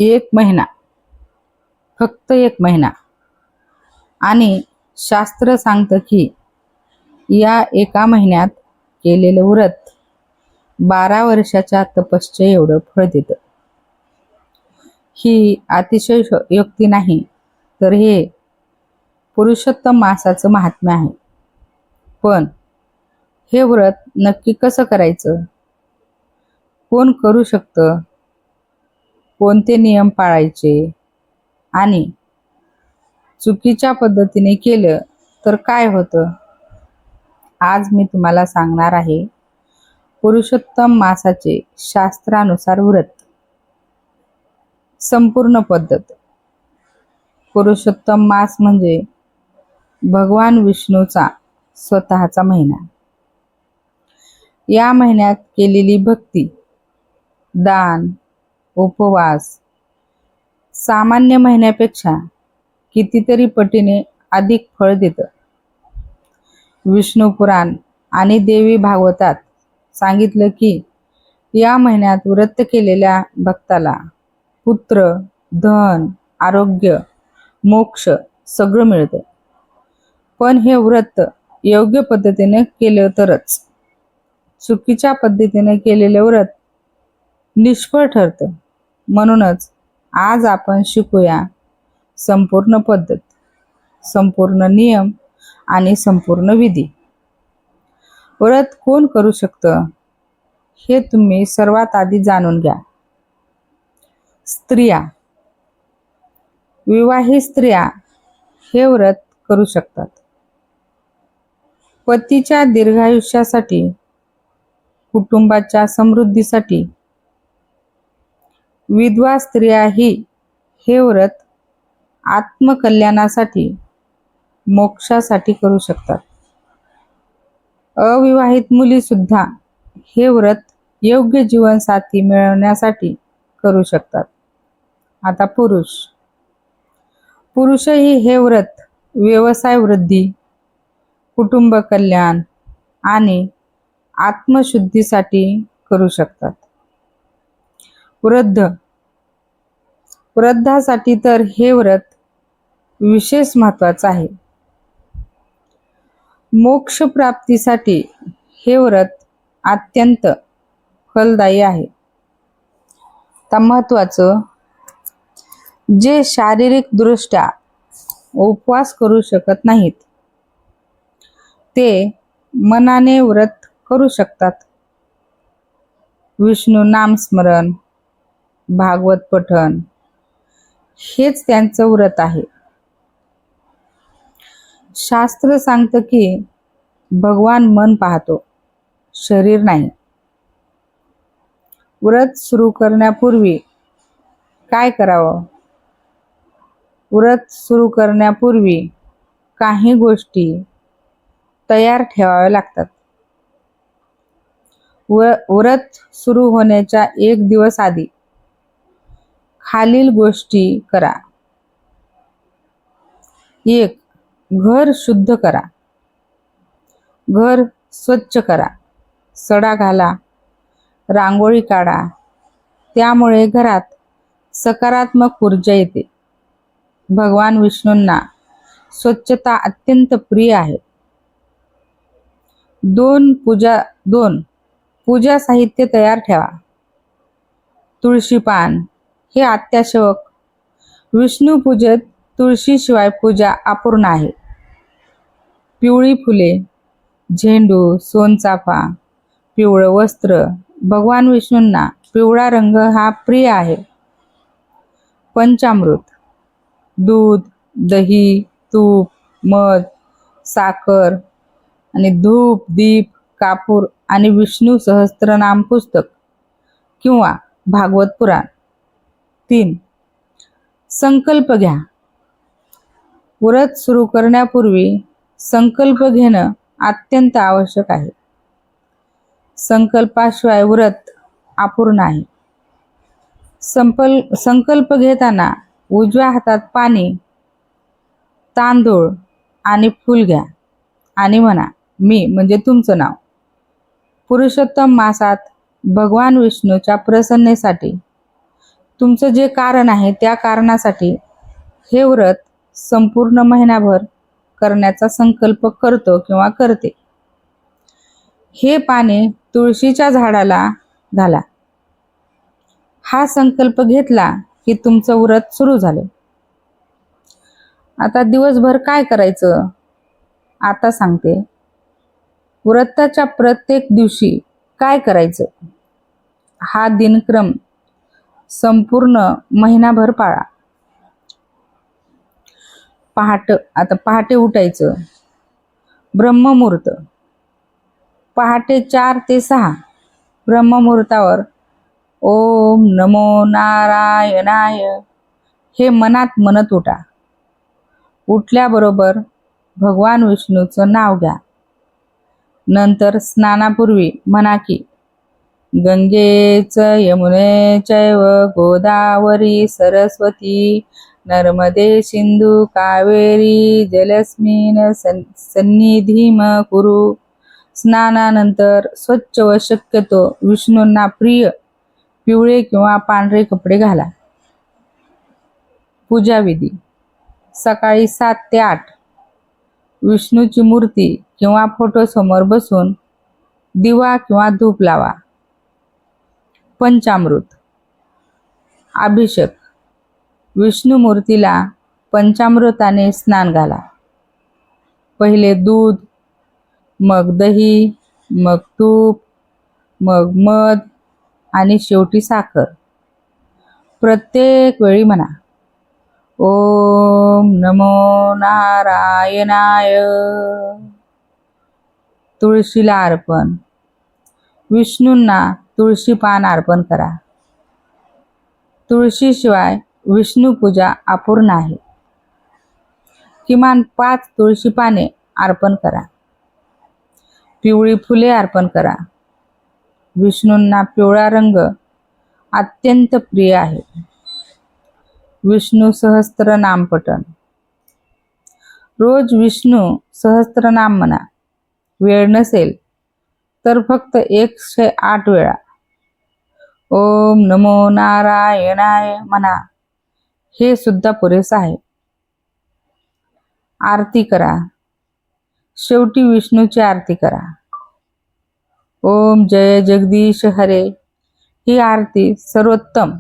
एक महिना, फक्त 1 महिना. आणि शास्त्र सांगतं की या एका महिन्यात केलेलं व्रत 12 वर्षाच्या तपश्चर्ये एवढं फळ देतं. ही अतिशयोक्ती नाही, तर हे पुरुषोत्तम मासाचं महात्म्य आहे. पण हे व्रत नक्की कसं करायचं, कोण करू शकतं, कोणते नियम पाळायचे आणि चुकीच्या पद्धतीने केलं तर काय होतं, आज मी तुम्हाला सांगणार आहे. पुरुषोत्तम मासाचे शास्त्रानुसार व्रत संपूर्ण पद्धत. पुरुषोत्तम मास म्हणजे भगवान विष्णूचा स्वतःचा महिना. या महिन्यात केलेली भक्ती, दान, उपवास सामान्य महिन्यापेक्षा कितीतरी पटीने अधिक फळ देतं. विष्णू पुराण आणि देवी भागवतात सांगितलं की या महिन्यात व्रत केलेल्या भक्ताला पुत्र, धन, आरोग्य, मोक्ष सगळं मिळतं. पण हे व्रत योग्य पद्धतीने केलं तरच. चुकीच्या पद्धतीने केलेलं व्रत निष्फळ ठरतं. म्हणूनच आज आपण शिकूया संपूर्ण पद्धत, संपूर्ण नियम आणि संपूर्ण विधी. व्रत कोण करू शकतं हे तुम्ही सर्वात आधी जाणून घ्या. स्त्रिया, विवाहित स्त्रिया हे व्रत करू शकतात. पतीच्या दीर्घायुष्यासाठी, कुटुंबाच्या समृद्धीसाठी. विधवा स्त्रियाही हे व्रत आत्मकल्याणासाठी, मोक्षासाठी करू शकतात. अविवाहित मुली सुद्धा हे व्रत योग्य जीवनसाथी मिळवण्यासाठी करू शकतात. आता पुरुषही हे व्रत व्यवसाय वृद्धी, कुटुंब कल्याण आणि आत्मशुद्धीसाठी करू शकतात. वृद्धासाठी तर हे व्रत विशेष महत्त्वाचं आहे. मोक्ष प्राप्तीसाठी हे व्रत अत्यंत फलदायी आहे. तर महत्त्वाचं, जे शारीरिक दृष्ट्या उपवास करू शकत नाहीत ते मनाने व्रत करू शकतात. विष्णू नामस्मरण, भागवत पठण हेच त्यांचं व्रत आहे. शास्त्र सांगतं की भगवान मन पाहतो, शरीर नाही. व्रत सुरू करण्यापूर्वी काय करावं? व्रत सुरू करण्यापूर्वी काही गोष्टी तयार ठेवाव्या लागतात. व्रत सुरू होण्याच्या 1 दिवस आधी खालील गोष्टी करा. 1. घर शुद्ध करा. घर स्वच्छ करा. सडा घाला, रांगोळी काढा. त्यामुळे घरात सकारात्मक ऊर्जा येते. भगवान विष्णूंना स्वच्छता अत्यंत प्रिय आहे. 2. पूजा साहित्य तयार ठेवा. तुळशी पान हे अत्यावश्यक. विष्णू पूजेत तुळशीशिवाय पूजा अपूर्ण आहे. पिवळी फुले, झेंडू, सोनचाफा, पिवळं वस्त्र. भगवान विष्णूंना पिवळा रंग हा प्रिय आहे. पंचामृत, दूध, दही, तूप, मध, साखर आणि धूप, दीप, कापूर आणि विष्णू सहस्त्रनाम पुस्तक किंवा भागवत पुराण. 3. संकल्प घ्या. व्रत सुरू करण्यापूर्वी संकल्प घेणं अत्यंत आवश्यक आहे. संकल्पाशिवाय व्रत अपूर्ण आहे. संकल्प घेताना उजव्या हातात पाणी, तांदूळ आणि फूल घ्या आणि म्हणा, मी म्हणजे तुमचं नाव. पुरुषोत्तम मासात भगवान विष्णूच्या प्रसन्नतेसाठी तुमचं जे कारण आहे त्या कारणासाठी हे व्रत संपूर्ण महिनाभर करण्याचा संकल्प करतो किंवा करते. हे पाने तुळशीच्या झाडाला घाला. हा संकल्प घेतला की तुमचं व्रत सुरू झालं. आता दिवसभर काय करायचं आता सांगते. व्रताच्या प्रत्येक दिवशी काय करायचं हा दिनक्रम संपूर्ण महिनाभर पाळा. पहाटे उठायचं. ब्रह्ममुहूर्त पहाटे 4 ते 6 ब्रह्ममुहूर्तावर ओम नमो नारायणाय हे मनात म्हणत उठा. उठल्याबरोबर भगवान विष्णूचं नाव घ्या. नंतर स्नानापूर्वी म्हणा की गंगेच यमुने चैव गोदावरी सरस्वती नर्मदे सिंधू कावेरी जलस्मिन् सन्निधिम कुरु. स्नानानंतर स्वच्छ व शक्यतो विष्णूंना प्रिय पिवळे किंवा पांढरे कपडे घाला. पूजाविधी सकाळी 7 ते 8 विष्णूची मूर्ती किंवा फोटो समोर बसून दिवा किंवा धूप लावा. पंचामृत अभिषेक विष्णू मूर्तीला पंचामृताने स्नान घाला. पहिले दूध, मग दही, मग तूप, मग मध आणि शेवटी साखर. प्रत्येक वेळी म्हणा ओम नमो नारायणाय. तुळशीला अर्पण विष्णूंना तुळशी पान अर्पण करा. तुळशीशिवाय विष्णू पूजा अपूर्ण आहे. किमान 5 तुळशी पाने अर्पण करा. पिवळी फुले अर्पण करा. विष्णूंना पिवळा रंग अत्यंत प्रिय आहे. विष्णू सहस्त्रनाम पठण रोज विष्णू सहस्त्रनाम म्हणा. वेळ नसेल तर फक्त 108 वेळा ओम नमो नारायणाय म्हणा. हे सुद्धा पुरेसं आहे. आरती करा. शेवटी विष्णूची आरती करा. ओम जय जगदीश हरे ही आरती सर्वोत्तम.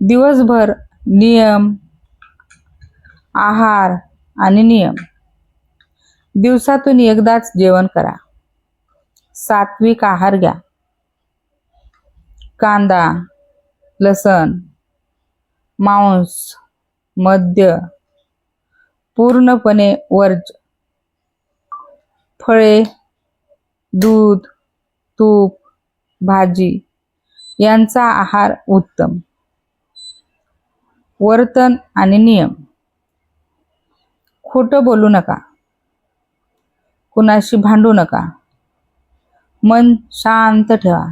दिवसभर नियम, आहार आणि नियम. दिवसातून एकदाच जेवण करा. सात्विक आहार घ्या. कांदा, लसण, मांस, मद्य पूर्णपणे वर्ज्य. फळे, दूध, तूप, भाजी यांचा आहार उत्तम. वर्तन आणि नियम खोटं बोलू नका. कुणाशी भांडू नका. मन शांत ठेवा.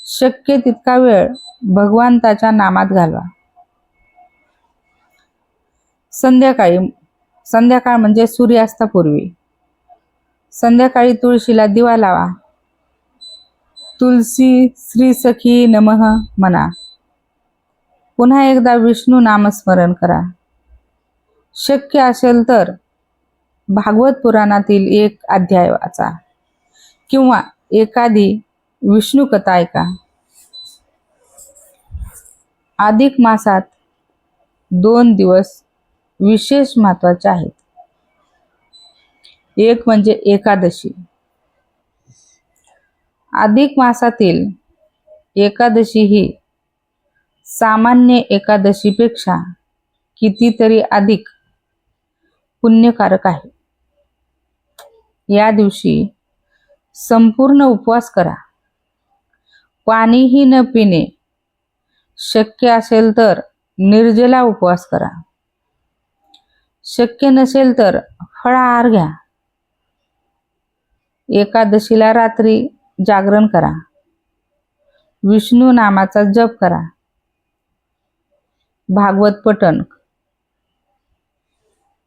शक्य तितका वेळ भगवंताच्या नामात घालवा. संध्याकाळ म्हणजे सूर्यास्तापूर्वी संध्याकाळी तुळशीला दिवा लावा. तुलसी श्री सखी नमः म्हणा. पुन्हा एकदा विष्णू नामस्मरण करा. शक्य असेल तर भागवत पुराणातील एक अध्याय वाचा किंवा एखादी विष्णू कथा ऐका. अधिक मासात 2 दिवस विशेष महत्त्वाचे आहेत. एक म्हणजे एकादशी. अधिक मासातील एकादशी ही सामान्य एकादशीपेक्षा कितीतरी अधिक पुण्यकारक आहे. या दिवशी संपूर्ण उपवास करा. पाणीही न पिणे. शक्य असेल तर निर्जला उपवास करा. शक्य नसेल तर फळाहार घ्या. एकादशीला रात्री जागरण करा. विष्णू नामाचा जप करा. भागवत पठण.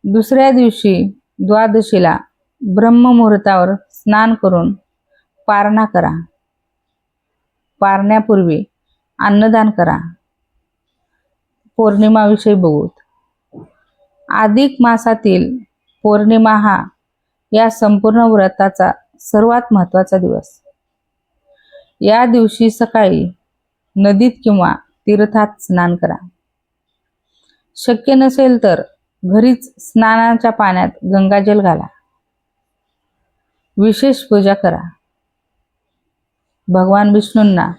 दुसऱ्या दिवशी द्वादशीला ब्रह्ममुहूर्तावर स्नान करून पारणा करा. पारण्यापूर्वी अन्नदान करा. पौर्णिमाविषयी बघू. अधिक मासातील पौर्णिमा हा या संपूर्ण व्रताचा सर्वात महत्त्वाचा दिवस. या दिवशी सकाळी नदीत किंवा तीर्थात स्नान करा. शक्य नसेल तर घरीच स्नानाच्या पाण्यात गंगाजल घाला. विशेष पूजा करा. भगवान विष्णूंना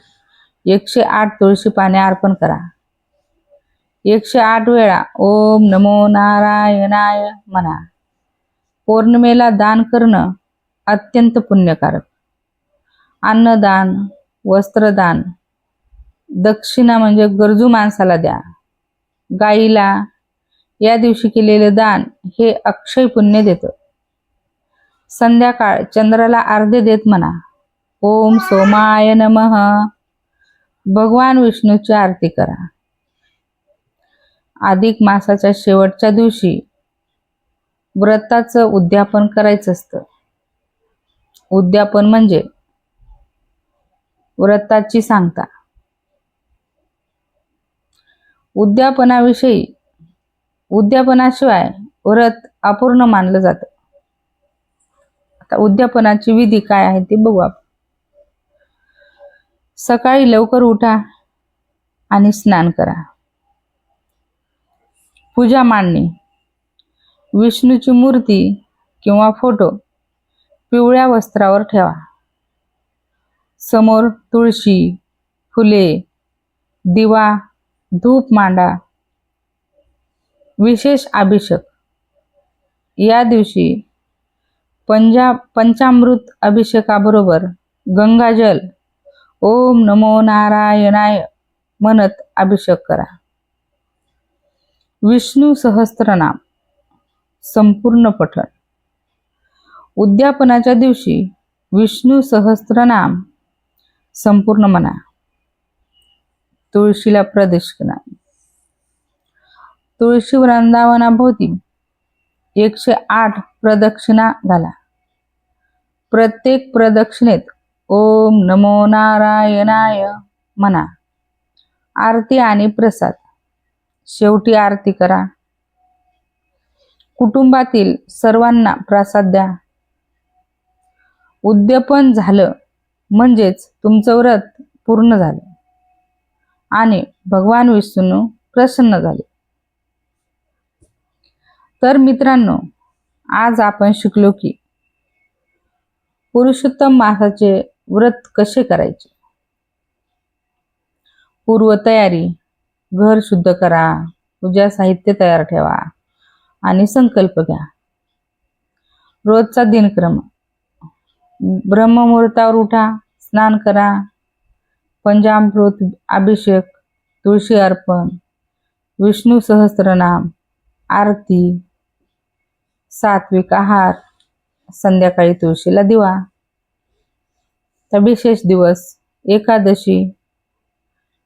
108 तुळशी पाने अर्पण करा. 108 वेळा ओम नमो नारायणाय म्हणा. पौर्णिमेला दान करणं अत्यंत पुण्यकारक. अन्नदान, वस्त्रदान, दक्षिणा म्हणजे गरजू माणसाला द्या. गाईला या दिवशी केलेले दान हे अक्षय पुण्य देतं. संध्याकाळ चंद्राला अर्घ्य देत म्हणा ओम सोमाय नमः. भगवान विष्णूची आरती करा. अधिक मासाच्या शेवटच्या दिवशी व्रताचं उद्यापन करायचं असतं. उद्यापन म्हणजे व्रताची सांगता. उद्यापनाशिवाय व्रत अपूर्ण मानलं जातं. आता उद्यापनाची विधी काय आहे ते बघू आपण. सकाळी लवकर उठा आणि स्नान करा. पूजा मांडणी. विष्णूची मूर्ती किंवा फोटो पिवळ्या वस्त्रावर ठेवा. समोर तुळशी, फुले, दिवा, धूप मांडा. विशेष अभिषेक. या दिवशी पंचामृत अभिषेकाबरोबर गंगाजल ओम नमो नारायणाय म्हणत अभिषेक करा. विष्णू सहस्त्रनाम संपूर्ण पठण. उद्यापनाच्या दिवशी विष्णू सहस्त्रनाम संपूर्ण म्हणा. तुळशीला प्रदक्षिणा. तुळशी वृंदावनाभोवती 108 प्रदक्षिणा घाला. प्रत्येक प्रदक्षिणेत ओम नमो नारायणाय म्हणा. आरती आणि प्रसाद. शेवटी आरती करा. कुटुंबातील सर्वांना प्रसाद द्या. उद्यापन झालं म्हणजेच तुमचं व्रत पूर्ण झालं आणि भगवान विष्णू प्रसन्न झाले. तर मित्रांनो, आज आपण शिकलो की पुरुषोत्तम मासाचे व्रत कसे करायचे. पूर्वतयारी. घर शुद्ध करा. पूजा साहित्य तयार ठेवा आणि संकल्प घ्या. रोजचा दिनक्रम. ब्रह्ममुहूर्तावर उठा, स्नान करा, पंचामृत अभिषेक, तुळशी अर्पण, विष्णू सहस्त्रनाम, आरती, सात्विक आहार, संध्याकाळी तुळशीला दिवा. तर विशेष दिवस एकादशी,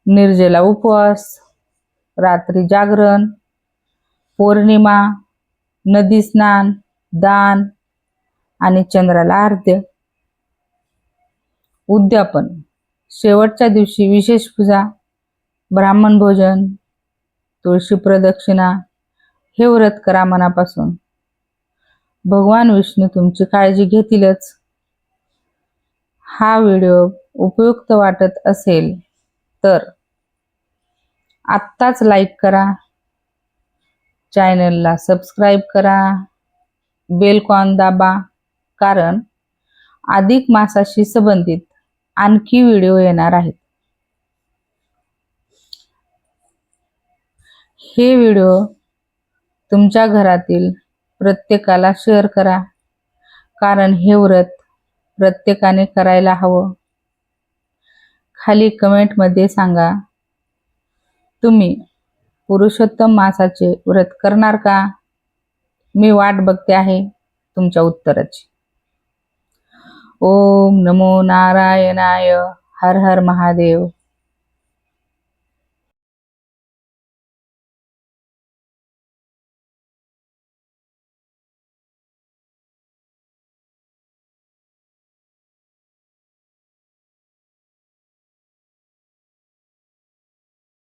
निर्जला उपवास, रात्री जागरण, पौर्णिमा, नदी स्नान, दान आणि चंद्राला अर्घ्य. उद्यापन. शेवटच्या दिवशी विशेष पूजा, ब्राह्मण भोजन, तुळशी प्रदक्षिणा. हे व्रत करा मनापासून. भगवान विष्णू तुमची काळजी घेतीलच. हा व्हिडिओ उपयुक्त वाटत असेल तर आत्ताच लाईक करा, चॅनलला सबस्क्राईब करा, बेल कॉन दाबा, कारण अधिक मासाशी संबंधित आणखी व्हिडिओ येणार आहेत. हे व्हिडिओ तुमच्या घरातील प्रत्येकाला शेअर करा, कारण हे व्रत प्रत्येकाने करायला हवं. खाली कमेंटमध्ये सांगा, तुम्ही पुरुषोत्तम मासाचे व्रत करणार का? मी वाट बघते आहे तुमच्या उत्तराची. ओम नमो नारायणाय. हर हर महादेव.